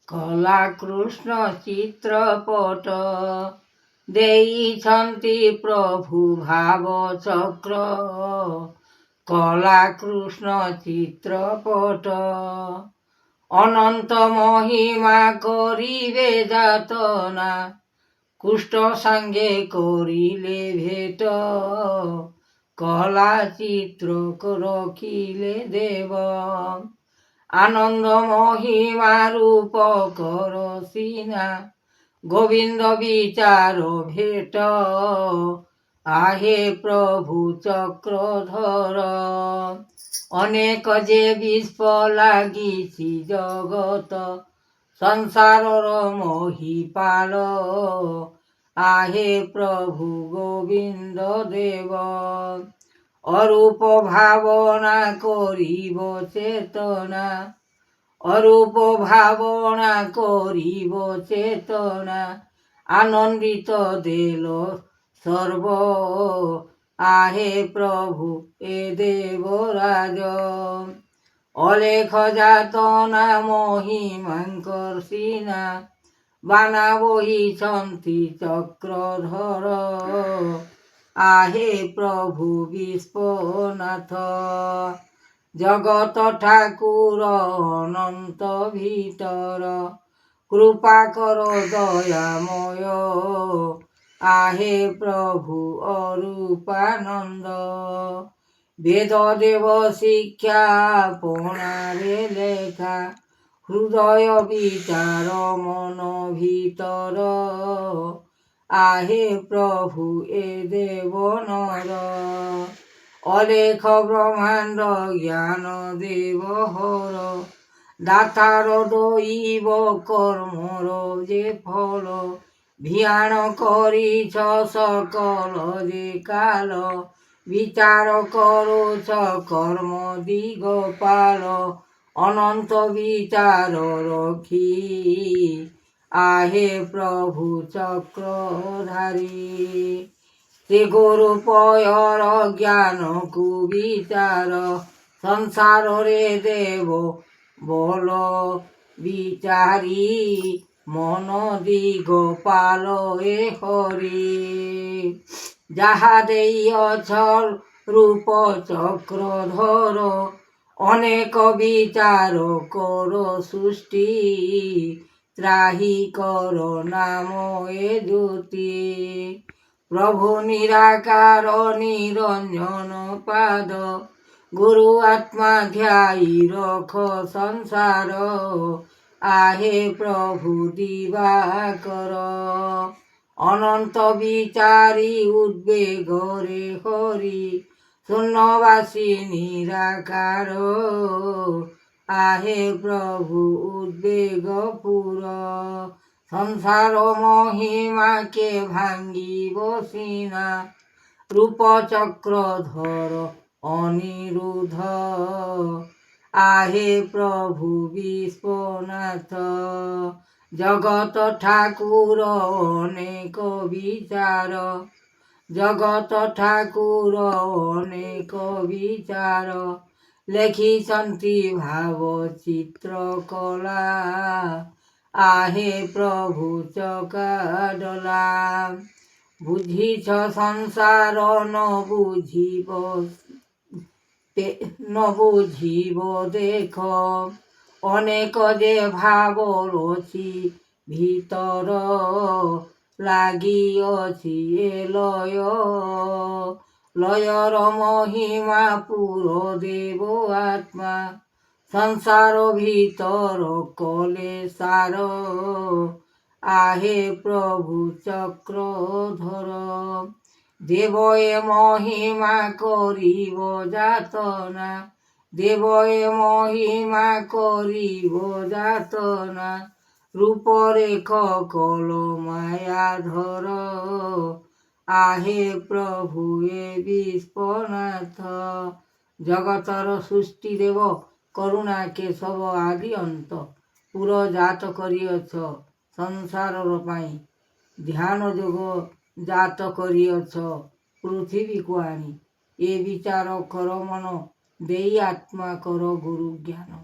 କଳାକୃଷ୍ଣ ଚିତ୍ରପଟ ଦେଇଛନ୍ତି ପ୍ରଭୁ ଭାବ ଚକ୍ର। କଳାକୃଷ୍ଣ ଚିତ୍ରପଟ ଅନନ୍ତ ମହିମା କରିବେ ଯାତନା, କୁଷ୍ଠ ସାଙ୍ଗେ କରିଲେ ଭେଟ। କଳା ଚିତ୍ର ରଖିଲେ ଦେବ, ଆନନ୍ଦ ମହିମା ରୂପ କର ସିନା, ଗୋବିନ୍ଦ ବିଚାର ଭେଟ। ଆହେ ପ୍ରଭୁ ଚକ୍ରଧର, ଅନେକ ଯେ ବିଶ୍ୱ ଲାଗିଛି ଜଗତ, ସଂସାରର ମହିପାଳ। ଆହେ ପ୍ରଭୁ ଗୋବିନ୍ଦ ଦେବ, ଅରୂପ ଭାବନା କରିବ ଚେତନା, ଅରୂପ ଭାବନା କରିବ ଚେତନା, ଆନନ୍ଦିତ ଦେଲ ସର୍ବ। ଆହେ ପ୍ରଭୁ ଏ ଦେବରାଜ, ଅଲେଖ ଯାତନା ମହିମାଙ୍କର ସିନା, ବାନା ବହିଛନ୍ତି ଚକ୍ରଧର। ଆହେ ପ୍ରଭୁ ବିଶ୍ୱନାଥ, ଜଗତ ଠାକୁର ଅନନ୍ତ ଭିତର, କୃପା କର ଦୟାମୟ। ଆହେ ପ୍ରଭୁ ଅରୂପାନନ୍ଦ, ବେଦ ଦେବ ଶିକ୍ଷା ପଣାରେ ଲେଖା, ହୃଦୟ ବିଚାର ମନ ଭିତର। ଆହେ ପ୍ରଭୁ ଏ ଦେବନର, ଅଲେଖ ବ୍ରହ୍ମାଣ୍ଡ ଜ୍ଞାନ ଦେବ ହର, ଦାତାର ଦଇବ କର୍ମର ଯେ ଫଳ, ଭିଆଣ କରିଛ ସକଳ ଯେ କାଳ, ବିଚାର କରୁଛ କର୍ମ ଦିଗପାଳ, ଅନନ୍ତ ବିଚାର ରଖି। ଆହେ ପ୍ରଭୁ ଚକ୍ରଧାରୀ, ସେ ଗୁରୁ ପୟର ଜ୍ଞାନକୁ ବିଚାର, ସଂସାରରେ ଦେବ ବଳ ବିଚାରି, ମନ ଦିଗପାଳ ଏ ହରି। ଯାହା ଦେଇଅଛ ରୂପ ଚକ୍ରଧର, ଅନେକ ବିଚାର କର ସୃଷ୍ଟି, ତ୍ରାହି କର ନାମ ଏ ଜ୍ୟୋତି। ପ୍ରଭୁ ନିରାକାର ନିରଞ୍ଜନ ପାଦ, ଗୁରୁ ଆତ୍ମା ଧ୍ୟାଇ ରଖ ସଂସାର। ଆହେ ପ୍ରଭୁ ଦିବାକର, ଅନନ୍ତ ବିଚାରି ଉଦ୍ବେଗରେ ହରି, ଶୂନ୍ୟବାସୀ ନିରାକାର। ଆହେ ପ୍ରଭୁ ଉଦ୍ବେଗପୁର, ସଂସାର ମହିମା କେ ଭାଙ୍ଗିବ ସିନା, ରୂପ ଚକ୍ରଧର ଅନିରୁଦ୍ଧ। ଆହେ ପ୍ରଭୁ ବିଶ୍ୱନାଥ, ଜଗତ ଠାକୁର ଅନେକ ବିଚାର, ଜଗତ ଠାକୁର ଅନେକ ବିଚାର, ଲେଖିଛନ୍ତି ଭାବ ଚିତ୍ର କଳା। ଆହେ ପ୍ରଭୁ ଚକାଡୋଲା, ବୁଝିଛ ସଂସାର ନ ବୁଝିବ ଦେଖ, ଅନେକ ଯେ ଭାବ ଅଛି ଭିତର, ଲାଗିଅଛି ଏ ଲୟ। ଲୟର ମହିମା ପୁର ଦେବ ଆତ୍ମା, ସଂସାର ଭିତର କଲେ ସାର। ଆହେ ପ୍ରଭୁ ଚକ୍ରଧର, ଦେବ ଏ ମହିମା କରିବ ଯାତନା, ଦେବ ଏ ମହିମା କରିବ ଯାତନା, ରୂପରେଖ କଲ ମାୟାଧର। ଆହେ ପ୍ରଭୁ ଏ ବିଶ୍ୱନାଥ, ଜଗତର ସୃଷ୍ଟି ଦେବ କରୁଣା କେଶବ ଆଦି ଅନ୍ତ, ପୁର ଜାତ କରିଅଛ ସଂସାରର ପାଇଁ, ଧ୍ୟାନ ଯୋଗ ଜାତ କରିଅଛ ପୃଥିବୀକୁ ଆଣି। ଏ ବିଚାର କର ମନ ଦେଇ, ଆତ୍ମା କର ଗୁରୁ ଜ୍ଞାନ।